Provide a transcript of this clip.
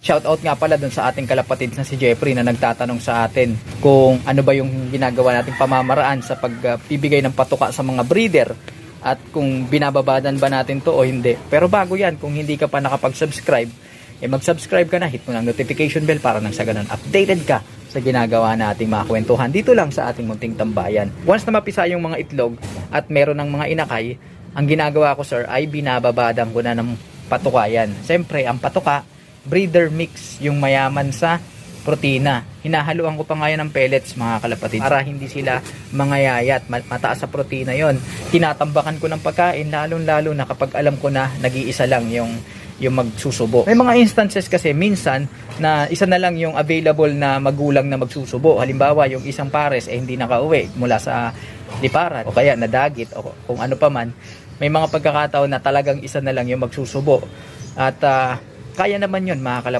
Shoutout nga pala dun sa ating kalapatid na si Jeffrey na nagtatanong sa atin kung ano ba yung ginagawa nating pamamaraan sa pagbibigay ng patuka sa mga breeder at kung binababadan ba natin to o hindi. Pero bago yan, kung hindi ka pa nakapag-subscribe, mag-subscribe ka na, hit mo ng notification bell para nang sa ganun updated ka sa ginagawa nating mga kwentuhan dito lang sa ating munting tambayan. Once na mapisa yung mga itlog at meron ng mga inakay, ang ginagawa ko sir ay binababadan ko na ng patuka yan. Siyempre, ang patuka breeder mix, yung mayaman sa protina. Hinahaluan ko pa ngayon ng pellets mga kalapatid para hindi sila mangayayat, mataas sa protina yon. Tinatambakan ko ng pagkain lalong-lalo na kapag alam ko na nag-iisa lang yung magsusubo. May mga instances kasi minsan na isa na lang yung available na magulang na magsusubo. Halimbawa, yung isang pares hindi nakauwi mula sa liparan o kaya nadagit o kung ano pa man. May mga pagkakataon na talagang isa na lang yung magsusubo. At kaya naman yun mga kalapatid.